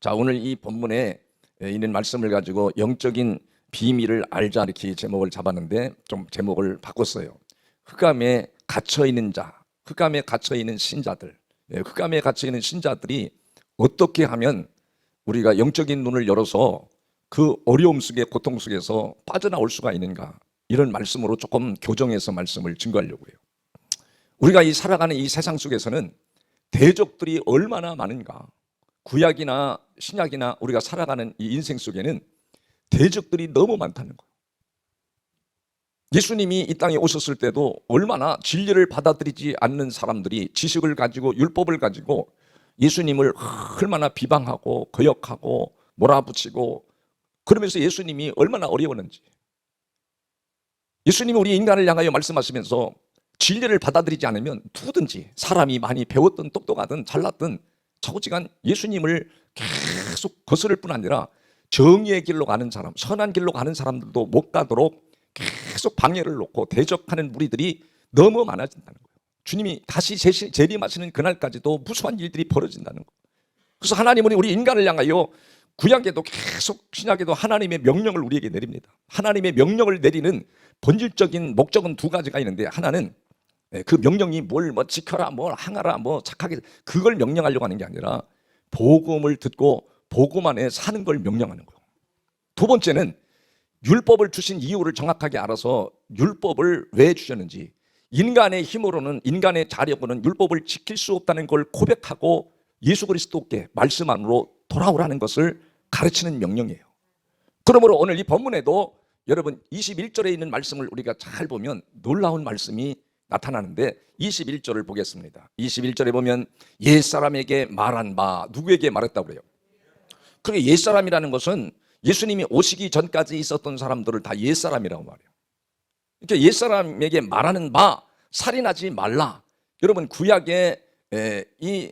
자, 오늘 이 본문에 있는 말씀을 가지고 영적인 비밀을 알자 이렇게 제목을 잡았는데 좀 제목을 바꿨어요. 흑암에 갇혀 있는 자, 흑암에 갇혀 있는 신자들, 흑암에 갇혀 있는 신자들이 어떻게 하면 우리가 영적인 눈을 열어서 그 어려움 속에 고통 속에서 빠져나올 수가 있는가, 이런 말씀으로 조금 교정해서 말씀을 증거하려고 해요. 우리가 이 살아가는 이 세상 속에서는 대적들이 얼마나 많은가. 구약이나 신약이나 우리가 살아가는 이 인생 속에는 대적들이 너무 많다는 거예요. 예수님이 이 땅에 오셨을 때도 얼마나 진리를 받아들이지 않는 사람들이 지식을 가지고 율법을 가지고 예수님을 얼마나 비방하고 거역하고 몰아붙이고, 그러면서 예수님이 얼마나 어려웠는지. 예수님이 우리 인간을 향하여 말씀하시면서 진리를 받아들이지 않으면 누구든지, 사람이 많이 배웠든 똑똑하든 잘났든 차고지간 예수님을 계속 거스를 뿐 아니라 정의의 길로 가는 사람, 선한 길로 가는 사람들도 못 가도록 계속 방해를 놓고 대적하는 무리들이 너무 많아진다는 거예요. 주님이 다시 재림하시는 그날까지도 무수한 일들이 벌어진다는 거예요. 그래서 하나님은 우리 인간을 향하여 구약에도 계속 신약에도 하나님의 명령을 우리에게 내립니다. 하나님의 명령을 내리는 본질적인 목적은 두 가지가 있는데, 하나는 그 명령이 뭘 지켜라, 뭘 항하라, 착하게, 그걸 명령하려고 하는 게 아니라 복음을 듣고 복음 안에 사는 걸 명령하는 거예요. 두 번째는 율법을 주신 이유를 정확하게 알아서 율법을 왜 주셨는지, 인간의 힘으로는, 인간의 자력으로는 율법을 지킬 수 없다는 걸 고백하고 예수 그리스도께 말씀 안으로 돌아오라는 것을 가르치는 명령이에요. 그러므로 오늘 이 본문에도 여러분 21절에 있는 말씀을 우리가 잘 보면 놀라운 말씀이 나타나는데, 21절을 보겠습니다. 21절에 보면 옛사람에게 말한 바, 누구에게 말했다고 그래요? 그게 옛사람이라는 것은 예수님이 오시기 전까지 있었던 사람들을 다 옛사람이라고 말해요. 그러니까 옛사람에게 말하는 바, 살인하지 말라. 여러분 구약에 이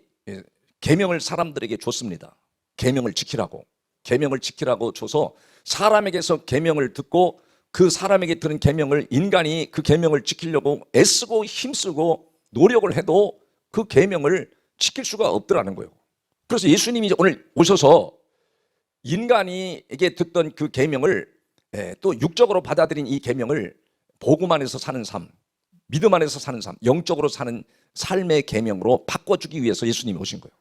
계명을 사람들에게 줬습니다. 계명을 지키라고 줘서 사람에게서 계명을 듣고 그 사람에게 들은 계명을 인간이 그 계명을 지키려고 애쓰고 힘쓰고 노력을 해도 그 계명을 지킬 수가 없더라는 거예요. 그래서 예수님이 오늘 오셔서 인간이에게 듣던 그 계명을, 또 육적으로 받아들인 이 계명을 복음 안에서 사는 삶, 믿음 안에서 사는 삶, 영적으로 사는 삶의 계명으로 바꿔주기 위해서 예수님이 오신 거예요.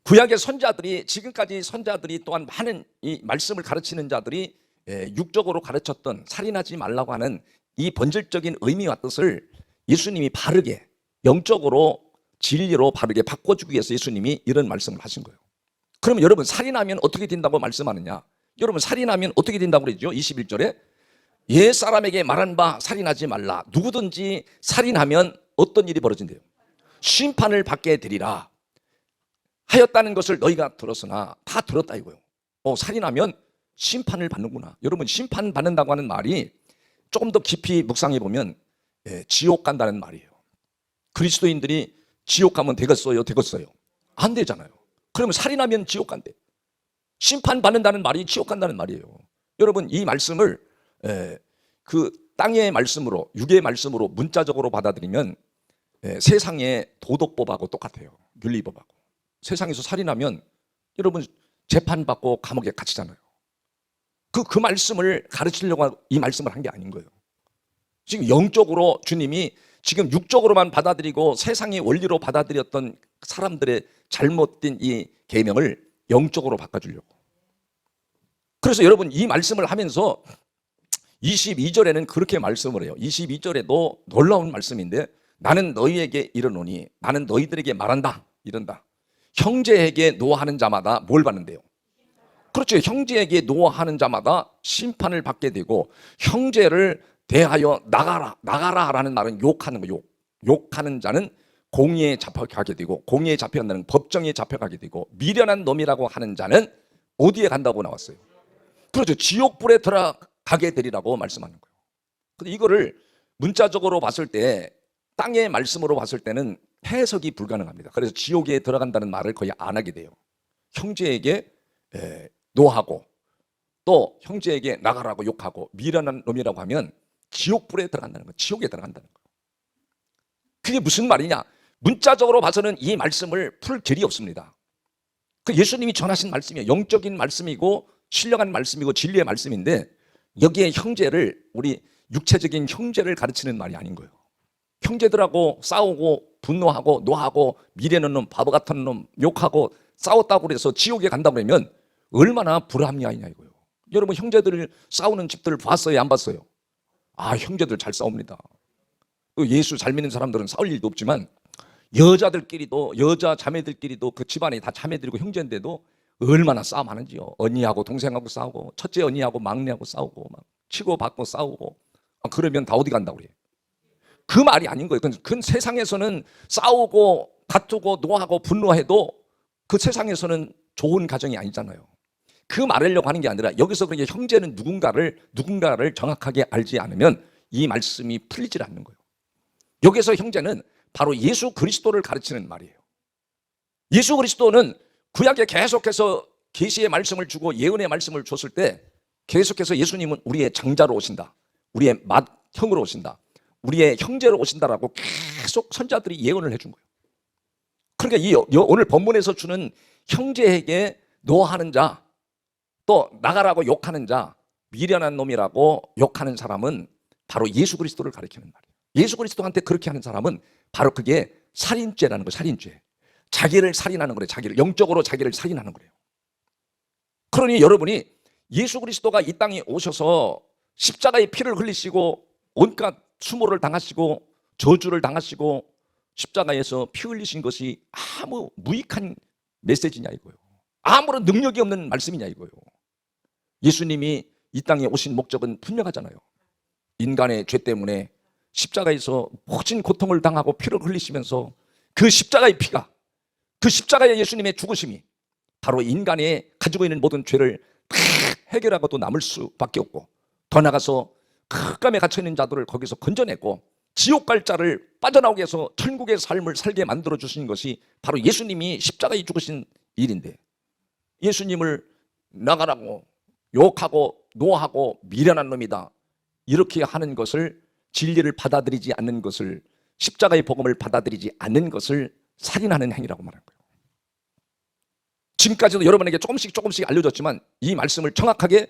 구약의 선자들이, 지금까지 선자들이 또한 많은 이 말씀을 가르치는 자들이 육적으로 가르쳤던 살인하지 말라고 하는 이 본질적인 의미와 뜻을 예수님이 바르게, 영적으로 진리로 바르게 바꿔주기 위해서 예수님이 이런 말씀을 하신 거예요. 그러면 여러분, 살인하면 어떻게 된다고 말씀하느냐? 여러분, 살인하면 어떻게 된다고 그러죠? 21절에 옛사람에게 말한 바 살인하지 말라. 누구든지 살인하면 어떤 일이 벌어진대요? 심판을 받게 되리라 하였다는 것을 너희가 들었으나, 다 들었다 이거예요. 살인하면 심판을 받는구나. 여러분, 심판 받는다고 하는 말이 조금 더 깊이 묵상해 보면 지옥 간다는 말이에요. 그리스도인들이 지옥 가면 되겠어요? 안 되잖아요. 그러면 살인하면 지옥 간대. 심판 받는다는 말이 지옥 간다는 말이에요. 여러분, 이 말씀을 그 땅의 말씀으로, 육의 말씀으로 문자적으로 받아들이면 세상의 도덕법하고 똑같아요. 윤리법하고. 세상에서 살인하면 여러분 재판받고 감옥에 갇히잖아요. 그 말씀을 가르치려고 이 말씀을 한 게 아닌 거예요. 지금 영적으로 주님이 지금 육적으로만 받아들이고 세상의 원리로 받아들였던 사람들의 잘못된 이 계명을 영적으로 바꿔주려고. 그래서 여러분, 이 말씀을 하면서 22절에는 그렇게 말씀을 해요. 22절에도 놀라운 말씀인데, 나는 너희에게 이르노니, 나는 너희들에게 말한다, 이른다. 형제에게 노하는 자마다 뭘 받는대요? 그렇죠. 형제에게 노하는 자마다 심판을 받게 되고, 형제를 대하여 나가라 라는 말은 욕하는 거, 욕하는 자는 공의에 잡혀가게 되고, 공의에 잡혀간다는 법정에 잡혀가게 되고, 미련한 놈이라고 하는 자는 어디에 간다고 나왔어요? 그렇죠. 지옥불에 들어가게 되리라고 말씀하는 거예요. 근데 이거를 문자적으로 봤을 때, 땅의 말씀으로 봤을 때는 해석이 불가능합니다. 그래서 지옥에 들어간다는 말을 거의 안 하게 돼요. 형제에게 노하고, 또 형제에게 나가라고 욕하고, 미련한 놈이라고 하면 지옥불에 들어간다는 거예요. 지옥에 들어간다는 거예요. 그게 무슨 말이냐? 문자적으로 봐서는 이 말씀을 풀 길이 없습니다. 그 예수님이 전하신 말씀이에요. 영적인 말씀이고 신령한 말씀이고 진리의 말씀인데 여기에 형제를 우리 육체적인 형제를 가르치는 말이 아닌 거예요. 형제들하고 싸우고 분노하고 노하고 미래는 놈 바보 같은 놈 욕하고 싸웠다고 그래서 지옥에 간다고 그러면 얼마나 불합리하냐 이거예요. 여러분 형제들 싸우는 집들 봤어요 안 봤어요? 아 형제들 잘 싸웁니다. 예수 잘 믿는 사람들은 싸울 일도 없지만 여자들끼리도 여자 자매들끼리도 그 집안에 다 자매들이고 형제인데도 얼마나 싸움하는지요. 언니하고 동생하고 싸우고 첫째 언니하고 막내하고 싸우고 막 치고 받고 싸우고 그러면 다 어디 간다고 그래요. 그 말이 아닌 거예요. 그 세상에서는 싸우고 다투고 노하고 분노해도 그 세상에서는 좋은 가정이 아니잖아요. 그 말하려고 하는 게 아니라 여기서 그렇게 형제는 누군가를 정확하게 알지 않으면 이 말씀이 풀리질 않는 거예요. 여기서 형제는 바로 예수 그리스도를 가르치는 말이에요. 예수 그리스도는 구약에 계속해서 계시의 말씀을 주고 예언의 말씀을 줬을 때 계속해서 예수님은 우리의 장자로 오신다. 우리의 맏형으로 오신다. 우리의 형제로 오신다라고 계속 선자들이 예언을 해준 거예요. 그러니까 오늘 본문에서 주는 형제에게 노하는 자, 또 나가라고 욕하는 자, 미련한 놈이라고 욕하는 사람은 바로 예수 그리스도를 가리키는 말이에요. 예수 그리스도한테 그렇게 하는 사람은 바로 그게 살인죄라는 거예요. 살인죄. 자기를 살인하는 거래요. 영적으로 자기를 살인하는 거래요. 그러니 여러분이 예수 그리스도가 이 땅에 오셔서 십자가의 피를 흘리시고 온갖 수모를 당하시고 저주를 당하시고 십자가에서 피 흘리신 것이 아무 무익한 메시지냐 이거예요. 아무런 능력이 없는 말씀이냐 이거예요. 예수님이 이 땅에 오신 목적은 분명하잖아요. 인간의 죄 때문에 십자가에서 모진 고통을 당하고 피를 흘리시면서 그 십자가의 피가, 그 십자가의 예수님의 죽으심이 바로 인간의 가지고 있는 모든 죄를 다 해결하고도 남을 수밖에 없고, 더 나가서 흑감에 갇혀있는 자들을 거기서 건져내고 지옥 갈 자를 빠져나오게 해서 천국의 삶을 살게 만들어 주신 것이 바로 예수님이 십자가에 죽으신 일인데, 예수님을 나가라고 욕하고 노하고 미련한 놈이다 이렇게 하는 것을, 진리를 받아들이지 않는 것을, 십자가의 복음을 받아들이지 않는 것을 살인하는 행위라고 말하는 거예요. 지금까지도 여러분에게 조금씩 알려줬지만 이 말씀을 정확하게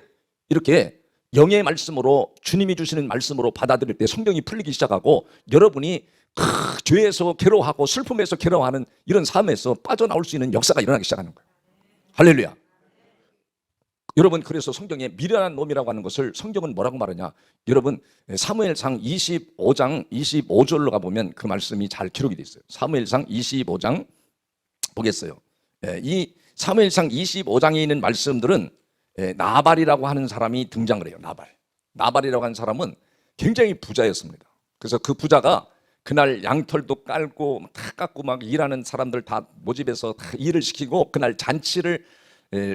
이렇게 영의 말씀으로, 주님이 주시는 말씀으로 받아들일 때 성경이 풀리기 시작하고 여러분이 죄에서 괴로워하고 슬픔에서 괴로워하는 이런 삶에서 빠져나올 수 있는 역사가 일어나기 시작하는 거예요. 할렐루야. 여러분, 그래서 성경에 미련한 놈이라고 하는 것을 성경은 뭐라고 말하냐, 여러분 사무엘상 25장 25절로 가보면 그 말씀이 잘 기록이 되어 있어요. 사무엘상 25장 보겠어요. 이 사무엘상 25장에 있는 말씀들은 나발이라고 하는 사람이 등장을 해요. 나발이라고 하는 사람은 굉장히 부자였습니다. 그래서 그 부자가 그날 양털도 깔고 다 깎고 막 일하는 사람들 다 모집해서 다 일을 시키고 그날 잔치를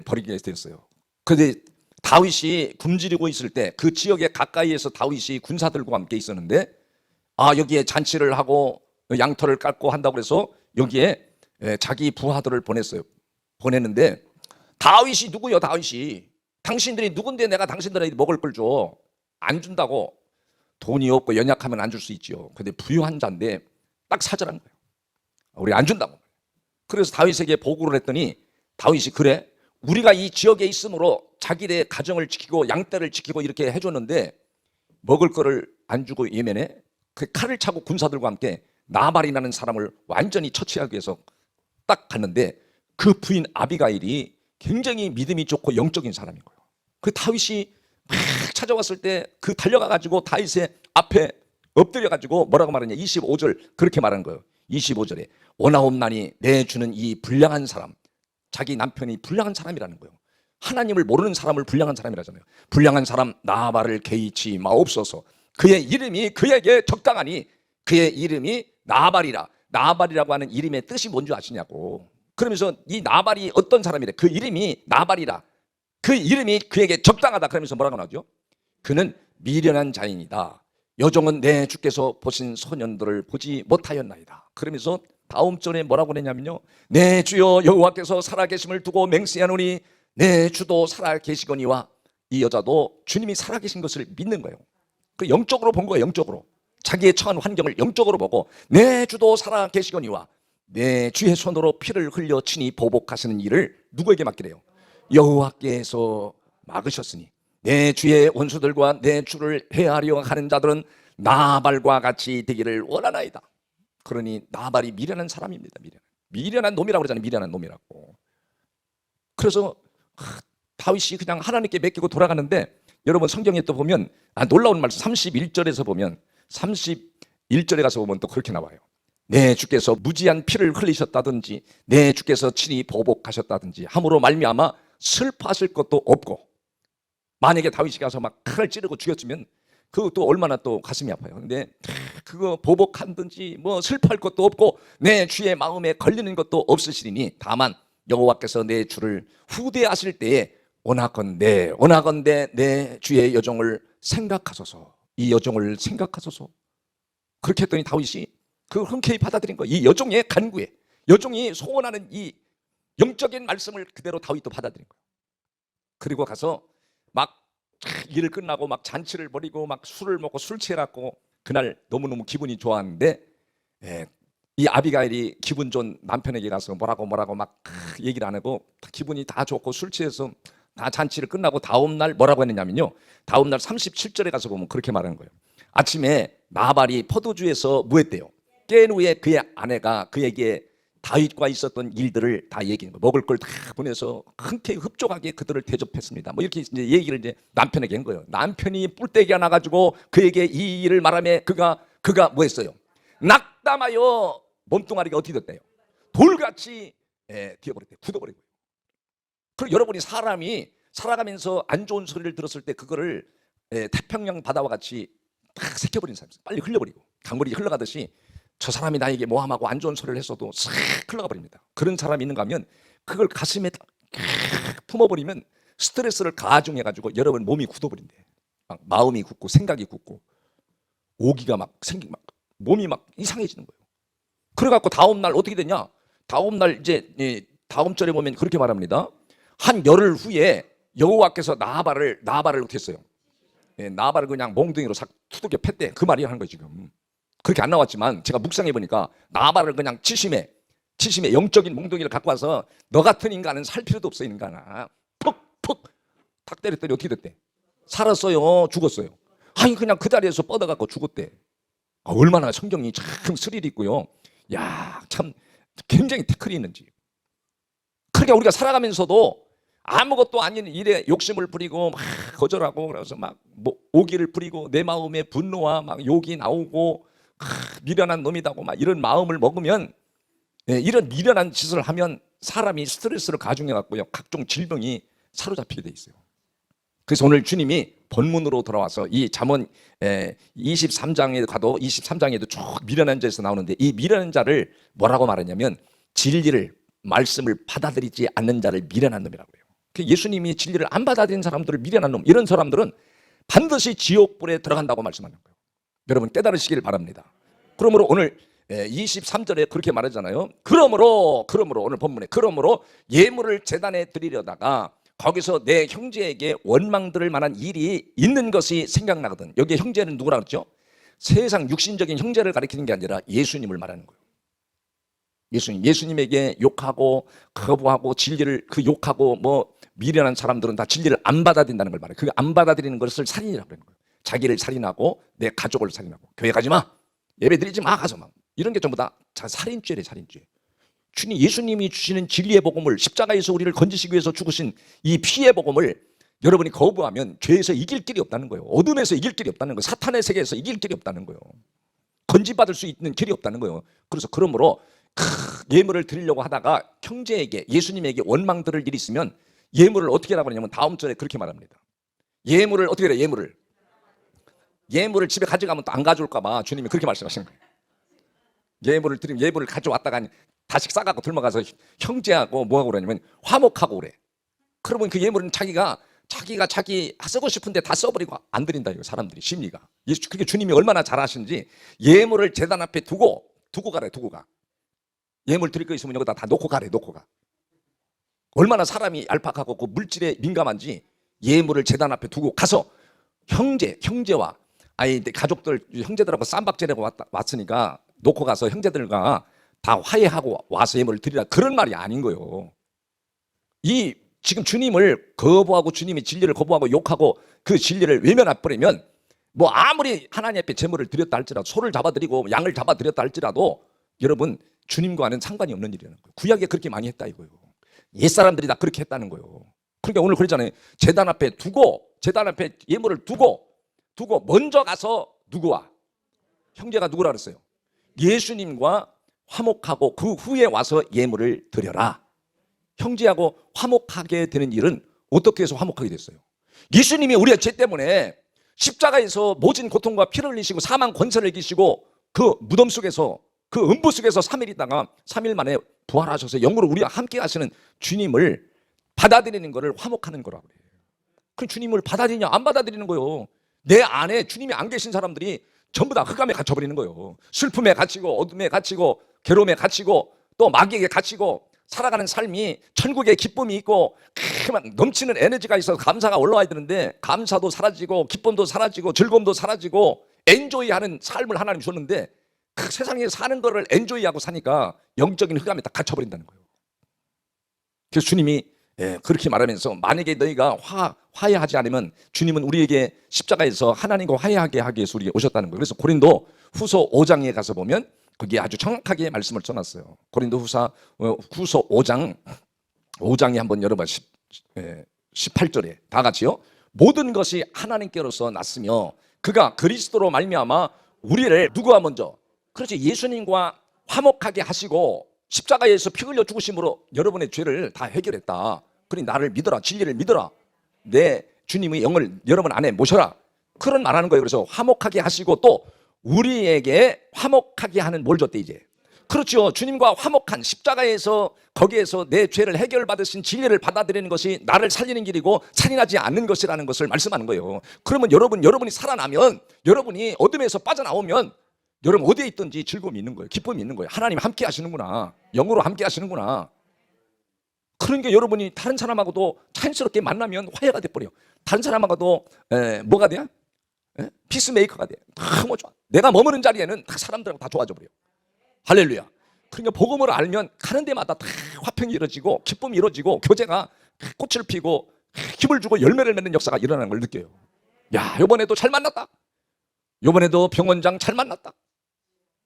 벌이게 됐어요. 그런데 다윗이 굶주리고 있을 때 그 지역에 가까이에서 다윗이 군사들과 함께 있었는데, 여기에 잔치를 하고 양털을 깎고 한다고 해서 여기에 자기 부하들을 보냈는데 다윗이 누구요? 다윗이 당신들이 누군데 내가 당신들에게 먹을 걸 줘? 안 준다고. 돈이 없고 연약하면 안 줄 수 있죠. 근데 부유한 자인데 딱 사절한 거예요. 우리 안 준다고. 그래서 다윗에게 보고를 했더니 다윗이, 그래, 우리가 이 지역에 있으므로 자기네 가정을 지키고 양떼를 지키고 이렇게 해줬는데 먹을 거를 안 주고 예면에 그 칼을 차고 군사들과 함께 나발이라는 사람을 완전히 처치하기 위해서 딱 갔는데 그 부인 아비가일이 굉장히 믿음이 좋고 영적인 사람인 거예요. 그 다윗이 막 찾아왔을 때 그 달려가가지고 다윗의 앞에 엎드려가지고 뭐라고 말하냐, 25절 그렇게 말하는 거예요. 25절에 오나옵나니 내 주는 이 불량한 사람, 자기 남편이 불량한 사람이라는 거예요. 하나님을 모르는 사람을 불량한 사람이라잖아요. 불량한 사람 나발을 개의치 마옵소서. 그의 이름이 그에게 적당하니 그의 이름이 나발이라. 나발이라고 하는 이름의 뜻이 뭔지 아시냐고. 그러면서 이 나발이 어떤 사람이래? 그 이름이 나발이라. 그 이름이 그에게 적당하다. 그러면서 뭐라고 나오죠? 그는 미련한 자인이다. 여종은 내 주께서 보신 소년들을 보지 못하였나이다. 그러면서 다음 절에 뭐라고 그랬냐면요, 내 주여 여호와께서 살아계심을 두고 맹세하노니 내 주도 살아계시거니와. 이 여자도 주님이 살아계신 것을 믿는 거예요. 그 영적으로 본 거예요. 영적으로 자기의 처한 환경을 영적으로 보고 내 주도 살아계시거니와 내 주의 손으로 피를 흘려 친히 보복하시는 일을 누구에게 맡기래요? 여호와께서 막으셨으니 내 주의 원수들과 내 주를 해하려 하는 자들은 나발과 같이 되기를 원하나이다. 그러니 나발이 미련한 사람입니다. 미련한 놈이라고 그러잖아요. 미련한 놈이라고. 그래서 다윗이 그냥 하나님께 맡기고 돌아가는데, 여러분 성경에 또 보면 놀라운 말씀 31절에서 보면, 31절에 가서 보면 또 그렇게 나와요. 내 주께서 무지한 피를 흘리셨다든지 내 주께서 친히 보복하셨다든지 함으로 말미암아 슬퍼하실 것도 없고. 만약에 다윗이 가서 막 칼을 찌르고 죽였으면 그것도 얼마나 또 가슴이 아파요. 근데 그거 보복한든지 뭐 슬퍼할 것도 없고 내 주의 마음에 걸리는 것도 없으시리니 다만 여호와께서 내 주를 후대하실 때에 원하건대 내 주의 여종을 생각하소서. 이 여종을 생각하소서. 그렇게 했더니 다윗이 그걸 흔쾌히 받아들인 거예요. 이 여종의 간구에, 여종이 소원하는 이 영적인 말씀을 그대로 다윗도 받아들인 거예요. 그리고 가서 막 일을 끝나고 막 잔치를 벌이고 막 술을 먹고 술 취해갖고 그날 너무너무 기분이 좋았는데, 이 아비가일이 기분 좋은 남편에게 가서 뭐라고 막 얘기를 안 하고 기분이 다 좋고 술 취해서 다 잔치를 끝나고 다음날 뭐라고 했느냐면요, 다음날 37절에 가서 보면 그렇게 말하는 거예요. 아침에 나발이 포도주에서 뭐 했대요? 깬 후에 그의 아내가 그에게 다윗과 있었던 일들을 다 얘기한 거예요. 먹을 걸 다 보내서 흔쾌히 흡족하게 그들을 대접했습니다. 뭐 이렇게 이제 얘기를 이제 남편에게 한 거예요. 남편이 뿔떼기가 나가지고 그에게 이 일을 말하며 그가 뭐 했어요? 낙담하여 몸뚱아리가 어떻게 됐대요? 돌같이 뒤어버렸대요. 굳어버리고. 그리고 여러분이 사람이 살아가면서 안 좋은 소리를 들었을 때 그거를 태평양 바다와 같이 딱 새겨버리는 사람이 있어요. 빨리 흘려버리고 강물이 흘러가듯이 저 사람이 나에게 모함하고 안 좋은 소리를 했어도 싹 흘러가 버립니다. 그런 사람이 있는가 하면 그걸 가슴에 딱 품어버리면 스트레스를 가중해가지고 여러분 몸이 굳어버린대. 막 마음이 굳고 생각이 굳고 오기가 막 생기고 막 몸이 막 이상해지는 거예요. 그래갖고 다음날 어떻게 됐냐? 다음날 이제 다음 절에 보면 그렇게 말합니다. 한 열흘 후에 여호와께서 나발을 어떻게 했어요? 나발을 그냥 몽둥이로 싹 두들겨 팼대. 그 말이 하는 거예요 지금. 그렇게 안 나왔지만 제가 묵상해 보니까 나발을 그냥 치심에 영적인 몽둥이를 갖고 와서 너 같은 인간은 살 필요도 없어 인간아. 푹 탁 때렸더니 어떻게 됐대? 살았어요? 죽었어요? 아니 그냥 그 자리에서 뻗어갖고 죽었대. 얼마나 성경이 참 스릴이 있고요. 야, 참 굉장히 태클이 있는지. 그러니까 우리가 살아가면서도 아무것도 아닌 일에 욕심을 부리고 막 거절하고 그래서 막 오기를 부리고 내 마음에 분노와 막 욕이 나오고 미련한 놈이다고 막 이런 마음을 먹으면, 이런 미련한 짓을 하면 사람이 스트레스를 가중해 갖고요 각종 질병이 사로잡히게 돼 있어요. 그래서 오늘 주님이 본문으로 돌아와서 이 잠언 23장에 가도 23장에도 쭉 미련한 자에서 나오는데, 이 미련한 자를 뭐라고 말하냐면 진리를 말씀을 받아들이지 않는 자를 미련한 놈이라고 해요. 예수님이 진리를 안 받아들이는 사람들을 미련한 놈, 이런 사람들은 반드시 지옥불에 들어간다고 말씀하는 거예요. 여러분 깨달으시길 바랍니다. 그러므로 오늘 23절에 그렇게 말하잖아요. 그러므로 오늘 본문에 그러므로 예물을 제단에 드리려다가 거기서 내 형제에게 원망 들을 만한 일이 있는 것이 생각나거든. 여기 형제는 누구라 그랬죠? 세상 육신적인 형제를 가리키는 게 아니라 예수님을 말하는 거예요. 예수님에게 욕하고 거부하고 진리를 욕하고 뭐 미련한 사람들은 다 진리를 안 받아들인다는 걸 말해요. 그 안 받아들이는 것을 살인이라고 그러는 거예요. 자기를 살인하고 내 가족을 살인하고 교회 가지 마, 예배 드리지 마, 가서 막 이런 게 전부 다 살인죄래. 살인죄. 주님 예수님이 주시는 진리의 복음을, 십자가에서 우리를 건지시기 위해서 죽으신 이 피의 복음을 여러분이 거부하면 죄에서 이길 길이 없다는 거예요. 어둠에서 이길 길이 없다는 거예요. 사탄의 세계에서 이길 길이 없다는 거예요. 건지받을 수 있는 길이 없다는 거예요. 그래서 그러므로 예물을 드리려고 하다가 형제에게, 예수님에게 원망 들을 일이 있으면 예물을 어떻게 하라고 하냐면 다음 절에 그렇게 말합니다. 예물을 어떻게 해요? 예물을 집에 가져가면 또 안 가져올까 봐 주님이 그렇게 말씀하시는 거예요. 예물을 드리면 예물을 가져왔다가 다시 싸갖고 들어가서 형제하고 뭐하고 그러냐면 화목하고 그래. 그러면 그 예물은 자기가 자기 쓰고 싶은데 다 써버리고 안 드린다. 이거 사람들이 심리가. 그게 주님이 얼마나 잘 아시는지 예물을 제단 앞에 두고 가래. 두고 가. 예물 드릴 거 있으면 여기다 다 놓고 가래. 놓고 가. 얼마나 사람이 얄팍하고 그 물질에 민감한지 예물을 제단 앞에 두고 가서 형제와 가족들 형제들하고 쌈박질하고 왔으니까 놓고 가서 형제들과 다 화해하고 와서 예물을 드리라, 그런 말이 아닌 거예요. 이 지금 주님을 거부하고 주님의 진리를 거부하고 욕하고 그 진리를 외면해버리면 뭐 아무리 하나님 앞에 제물을 드렸다 할지라도 소를 잡아드리고 양을 잡아드렸다 할지라도 여러분 주님과는 상관이 없는 일이라는 거예요. 구약에 그렇게 많이 했다 이거예요. 옛사람들이 다 그렇게 했다는 거예요. 그러니까 오늘 그러잖아요. 재단 앞에 예물을 두고 먼저 가서 누구와? 형제가 누구라 그랬어요? 예수님과 화목하고 그 후에 와서 예물을 드려라. 형제하고 화목하게 되는 일은 어떻게 해서 화목하게 됐어요? 예수님이 우리의 죄 때문에 십자가에서 모진 고통과 피를 흘리시고 사망 권세를 이기시고 그 무덤 속에서 그 음부 속에서 3일 있다가 3일 만에 부활하셔서 영으로 우리와 함께 하시는 주님을 받아들이는 것을 화목하는 거라고 그래요. 그 주님을 받아들이냐 안 받아들이는 거예요. 내 안에 주님이 안 계신 사람들이 전부 다 흑암에 갇혀버리는 거예요. 슬픔에 갇히고 어둠에 갇히고 괴로움에 갇히고 또 마귀에게 갇히고 살아가는 삶이 천국의 기쁨이 있고 막 넘치는 에너지가 있어서 감사가 올라와야 되는데 감사도 사라지고 기쁨도 사라지고 즐거움도 사라지고 엔조이하는 삶을 하나님 줬는데 그 세상에 사는 거를 엔조이하고 사니까 영적인 흑암에 다 갇혀버린다는 거예요. 그래서 주님이 그렇게 말하면서 만약에 너희가 화해하지 않으면 주님은 우리에게 십자가에서 하나님과 화해하게 하기 위해서 우리에게 오셨다는 거예요. 그래서 고린도 후서 5장에 가서 보면 거기에 아주 정확하게 말씀을 써놨어요. 고린도 후서 5장에 한번 열어봐. 18절에 다 같이요. 모든 것이 하나님께로서 났으며 그가 그리스도로 말미암아 우리를 누구와 먼저? 그렇지, 예수님과 화목하게 하시고 십자가에서 피 흘려 죽으심으로 여러분의 죄를 다 해결했다. 그러니 나를 믿어라. 진리를 믿어라. 내 주님의 영을 여러분 안에 모셔라. 그런 말하는 거예요. 그래서 화목하게 하시고 또 우리에게 화목하게 하는 뭘 줬대 이제? 그렇죠. 주님과 화목한 십자가에서 거기에서 내 죄를 해결받으신 진리를 받아들이는 것이 나를 살리는 길이고 살인하지 않는 것이라는 것을 말씀하는 거예요. 그러면 여러분이 살아나면, 여러분이 어둠에서 빠져나오면 여러분 어디에 있든지 즐거움이 있는 거예요. 기쁨이 있는 거예요. 하나님 함께 하시는구나. 영으로 함께 하시는구나. 그러니까 여러분이 다른 사람하고도 자연스럽게 만나면 화해가 돼버려요. 다른 사람하고도 뭐가 돼요? 피스메이커가 돼. 너무 좋아. 내가 머무는 자리에는 다 사람들하고 다 좋아져 버려요. 할렐루야. 그러니까 복음을 알면 가는 데마다 다 화평이 이루어지고 기쁨이 이루어지고 교제가 꽃을 피고 힘을 주고 열매를 맺는 역사가 일어나는 걸 느껴요. 야, 이번에도 잘 만났다. 이번에도 병원장 잘 만났다.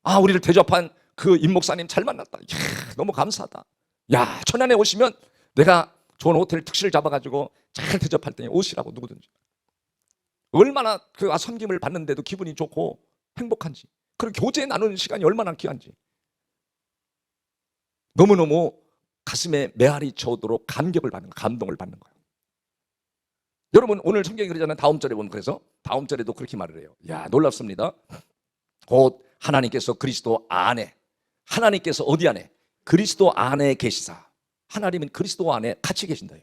아, 우리를 대접한 그 임목사님 잘 만났다. 이야, 너무 감사하다. 야, 천안에 오시면 내가 좋은 호텔 특실을 잡아가지고 잘 대접할 테니 오시라고 누구든지. 얼마나 그 섬김을 받는데도 기분이 좋고 행복한지, 그런 교제 나누는 시간이 얼마나 귀한지 너무너무 가슴에 메아리 쳐오도록 감격을 받는 거예요. 감동을 받는 거예요. 여러분 오늘 성경이 그러잖아요. 다음 절에 보면, 그래서 다음 절에도 그렇게 말을 해요. 야, 놀랍습니다. 곧 하나님께서 그리스도 안에, 하나님께서 어디 안에? 그리스도 안에 계시사. 하나님은 그리스도 안에 같이 계신다.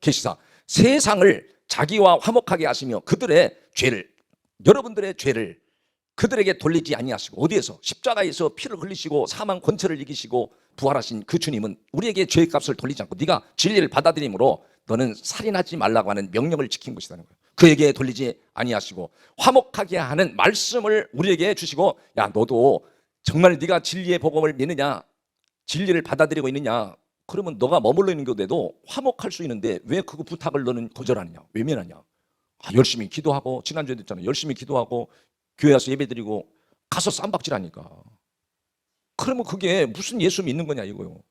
계시사 세상을 자기와 화목하게 하시며 그들의 죄를, 여러분들의 죄를 그들에게 돌리지 아니하시고, 어디에서? 십자가에서 피를 흘리시고 사망 권세를 이기시고 부활하신 그 주님은 우리에게 죄의 값을 돌리지 않고 네가 진리를 받아들임으로 너는 살인하지 말라고 하는 명령을 지킨 것이라는 거예요. 그에게 돌리지 아니하시고 화목하게 하는 말씀을 우리에게 주시고, 야, 너도 정말 네가 진리의 복음을 믿느냐, 진리를 받아들이고 있느냐, 그러면 너가 머물러 있는 교대도 화목할 수 있는데 왜 그거 부탁을 너는 거절하느냐, 외면하냐. 열심히 기도하고, 지난주에도 했잖아요. 열심히 기도하고 교회 와서 예배드리고 가서 쌈박질하니까. 그러면 그게 무슨 예수 믿는 거냐 이거요.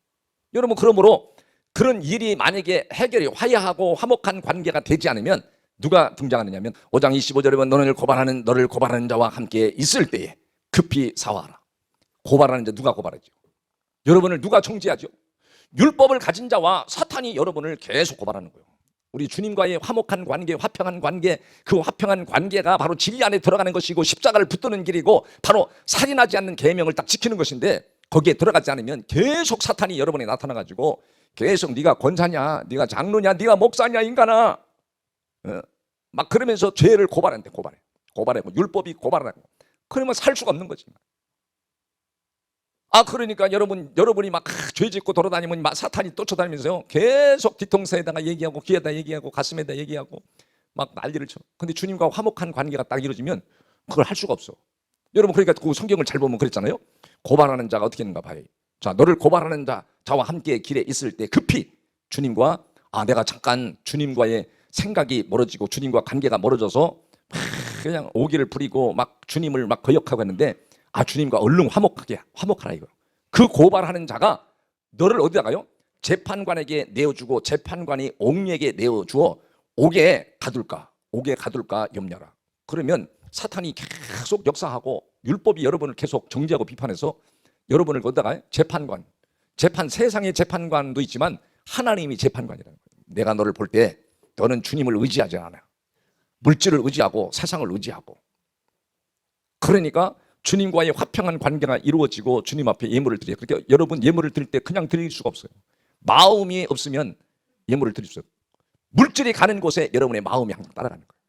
여러분, 그러므로 그런 일이 만약에 해결이 화해하고 화목한 관계가 되지 않으면 누가 등장하느냐면 5장 25절에 보면 너를 고발하는 자와 함께 있을 때에 급히 사화하라. 고발하는 자, 누가 고발하죠? 여러분을 누가 정죄하죠? 율법을 가진 자와 사탄이 여러분을 계속 고발하는 거예요. 우리 주님과의 화목한 관계, 화평한 관계, 그 화평한 관계가 바로 진리 안에 들어가는 것이고 십자가를 붙드는 길이고 바로 살인하지 않는 계명을 딱 지키는 것인데, 거기에 들어가지 않으면 계속 사탄이 여러분에 나타나가지고 계속 네가 권사냐, 네가 장로냐, 네가 목사냐 인간아, 막 그러면서 죄를 고발한대. 고발하고 율법이 고발하고. 그러면 살 수가 없는 거지. 그러니까 여러분이 막 죄 짓고 돌아다니면 막 사탄이 쫓아다니면서요 계속 뒤통수에다가 얘기하고 귀에다 얘기하고 가슴에다 얘기하고 막 난리를 쳐. 근데 주님과 화목한 관계가 딱 이루어지면 그걸 할 수가 없어. 여러분, 그러니까 그 성경을 잘 보면 그랬잖아요. 고발하는 자가 어떻게 했는가 봐요. 자, 너를 고발하는 자와 함께 길에 있을 때 급히 주님과 내가 잠깐 주님과의 생각이 멀어지고 주님과 관계가 멀어져서 막 그냥 오기를 부리고 막 주님을 막 거역하고 했는데 주님과 얼른 화목하라 이거. 그 고발하는 자가 너를 어디다가요? 재판관에게 내어주고 재판관이 옥에게 내어주어 옥에 가둘까 염려라. 그러면 사탄이 계속 역사하고 율법이 여러분을 계속 정죄하고 비판해서 여러분을 거기다가 재판 세상의 재판관도 있지만 하나님이 재판관이라는 거예요. 내가 너를 볼 때 너는 주님을 의지하지 않아. 물질을 의지하고 세상을 의지하고. 그러니까 주님과의 화평한 관계가 이루어지고 주님 앞에 예물을 드려요. 그러니까 여러분 예물을 드릴 때 그냥 드릴 수가 없어요. 마음이 없으면 예물을 드릴 수 없어요. 물질이 가는 곳에 여러분의 마음이 항상 따라가는 거예요.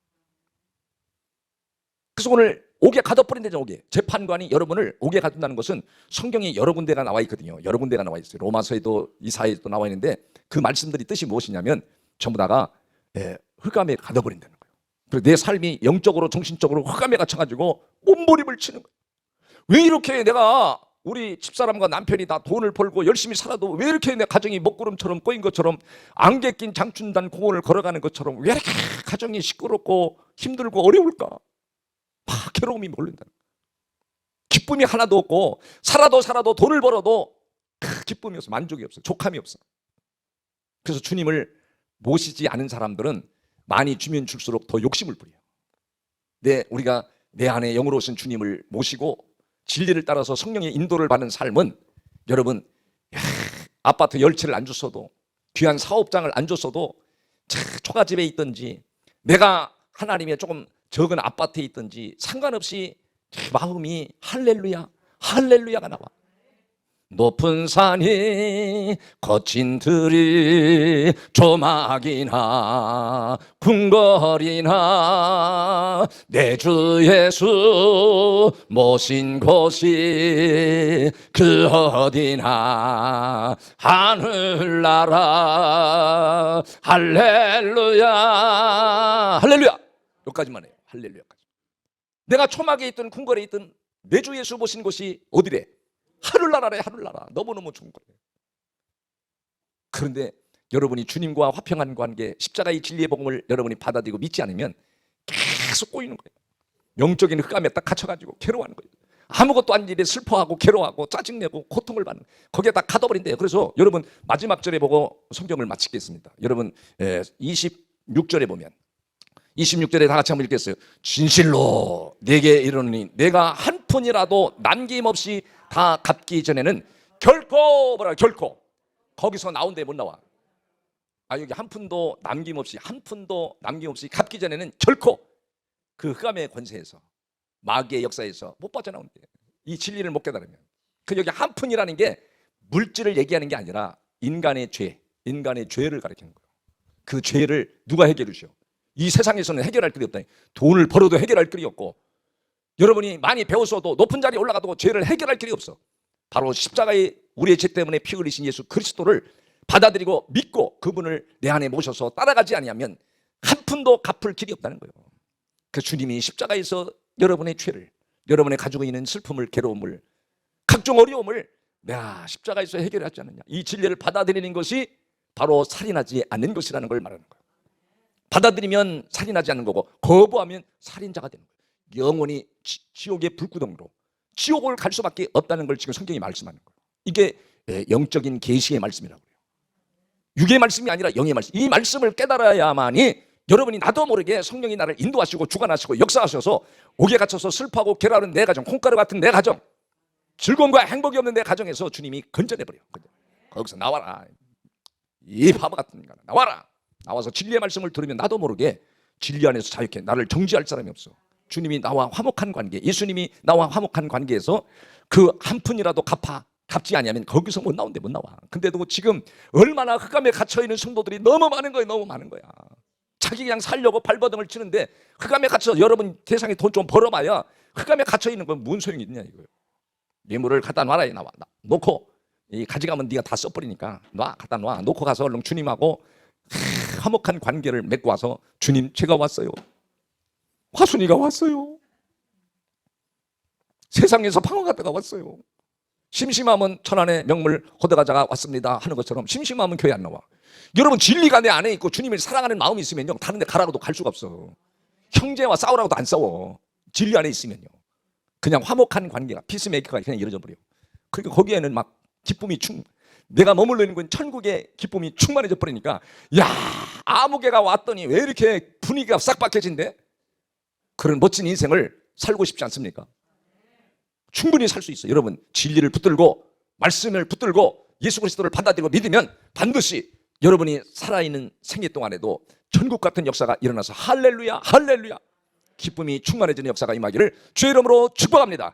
그래서 오늘 옥에 가둬버린다죠. 옥에. 재판관이 여러분을 옥에 가둔다는 것은 성경에 여러 군데가 나와 있거든요. 여러 군데가 나와 있어요. 로마서에도 이사야에도 나와 있는데 그 말씀들이 뜻이 무엇이냐면 전부 다가 흑암에 가둬버린다는 거예요. 그리고 내 삶이 영적으로 정신적으로 흑암에 갇혀가지고 몸부림을 치는 거예요. 왜 이렇게 내가 우리 집사람과 남편이 다 돈을 벌고 열심히 살아도 왜 이렇게 내 가정이 먹구름처럼 꼬인 것처럼 안개 낀 장춘단 공원을 걸어가는 것처럼 왜 이렇게 가정이 시끄럽고 힘들고 어려울까? 막 괴로움이 몰린다. 기쁨이 하나도 없고 살아도 돈을 벌어도 기쁨이 없어. 만족이 없어. 족함이 없어. 그래서 주님을 모시지 않은 사람들은 많이 주면 줄수록 더 욕심을 부려요. 우리가 내 안에 영으로 오신 주님을 모시고 진리를 따라서 성령의 인도를 받는 삶은 여러분 아파트 10채를 안 줬어도 귀한 사업장을 안 줬어도 초가집에 있든지 내가 하나님의 조금 적은 아파트에 있든지 상관없이 마음이 할렐루야가 나와. 높은 산이 거친 들이 조막이나 궁궐이나 내 주 예수 모신 곳이 그 어디나 하늘나라 할렐루야 여기까지만 해요. 할렐루야까지. 내가 초막에 있든 궁궐에 있든 내 주 예수 모신 곳이 어디래? 하늘나라래. 하늘나라. 너무너무 좋은 거예요. 그런데 여러분이 주님과 화평한 관계, 십자가의 진리의 복음을 여러분이 받아들이고 믿지 않으면 계속 꼬이는 거예요. 영적인 흑암에 딱 갇혀가지고 괴로워하는 거예요. 아무것도 아닌 일에 슬퍼하고 괴로워하고 짜증내고 고통을 받는, 거기에 딱 가둬버린대요. 그래서 여러분 마지막 절에 보고 성경을 마치겠습니다. 여러분 26절에 보면 26절에 다 같이 한번 읽겠어요. 진실로 내게 이르노니 내가 한 푼이라도 남김없이 다 갚기 전에는 결코 거기서 나온데 못 나와. 여기 한 푼도 남김없이 갚기 전에는 결코 그 흑암의 권세에서 마귀의 역사에서 못 빠져나온대. 이 진리를 못 깨달으면. 그 여기 한 푼이라는 게 물질을 얘기하는 게 아니라 인간의 죄를 가리키는 거예요. 그 죄를 누가 해결해 주셔? 이 세상에서는 해결할 길이 없다. 돈을 벌어도 해결할 길이 없고 여러분이 많이 배웠어도 높은 자리에 올라가도 죄를 해결할 길이 없어. 바로 십자가에 우리의 죄 때문에 피 흘리신 예수 그리스도를 받아들이고 믿고 그분을 내 안에 모셔서 따라가지 아니하면 한 푼도 갚을 길이 없다는 거예요. 그 주님이 십자가에서 여러분의 죄를, 여러분의 가지고 있는 슬픔을, 괴로움을, 각종 어려움을 내가 십자가에서 해결하지 않느냐. 이 진리를 받아들이는 것이 바로 살인하지 않는 것이라는 걸 말하는 거예요. 받아들이면 살인하지 않는 거고 거부하면 살인자가 되는 거예요. 영원히 지옥의 불구덩이로 지옥을 갈 수밖에 없다는 걸 지금 성경이 말씀하는 거예요. 이게 영적인 계시의 말씀이라고 해요. 육의 말씀이 아니라 영의 말씀. 이 말씀을 깨달아야만이 여러분이 나도 모르게 성령이 나를 인도하시고 주관하시고 역사하셔서 옥에 갇혀서 슬퍼하고 괴로워하는 내 가정, 콩가루 같은 내 가정, 즐거움과 행복이 없는 내 가정에서 주님이 건져내버려요. 거기서 나와라. 이 바보 같은 인간아, 나와라. 나와서 진리의 말씀을 들으면 나도 모르게 진리 안에서 자유케 나를 정지할 사람이 없어. 주님이 나와 화목한 관계, 예수님이 나와 화목한 관계에서 그 한 푼이라도 갚지 아니하면 거기서 못 나온대. 못 나와. 근데도 지금 얼마나 흑암에 갇혀있는 성도들이 너무 많은 거야. 너무 많은 거야. 자기 그냥 살려고 발버둥을 치는데 흑암에 갇혀 여러분 세상에 돈 좀 벌어봐야 흑암에 갇혀있는 건 무슨 소용이 있냐 이거예요. 예물을 갖다 놔라. 놓고 이 가져가면 네가 다 써버리니까 갖다 놔. 놓고 가서 얼른 주님하고 화목한 관계를 맺고 와서 주님 제가 왔어요. 화순이가 왔어요. 세상에서 방황하다가 왔어요. 심심하면 천안의 명물 호대가자가 왔습니다 하는 것처럼 심심하면 교회 안 나와. 여러분 진리가 내 안에 있고 주님을 사랑하는 마음이 있으면요 다른 데 가라고도 갈 수가 없어. 형제와 싸우라고도 안 싸워. 진리 안에 있으면요. 그냥 화목한 관계가 피스메이커가 그냥 이루어져 버려요. 그러니까 거기에는 막 기쁨이 내가 머물러 있는 건 천국의 기쁨이 충만해져 버리니까 야 아무개가 왔더니 왜 이렇게 분위기가 싹 바뀌어진대? 그런 멋진 인생을 살고 싶지 않습니까? 충분히 살 수 있어요. 여러분 진리를 붙들고 말씀을 붙들고 예수 그리스도를 받아들이고 믿으면 반드시 여러분이 살아있는 생애 동안에도 천국 같은 역사가 일어나서 할렐루야 할렐루야 기쁨이 충만해지는 역사가 임하기를 주의 이름으로 축복합니다.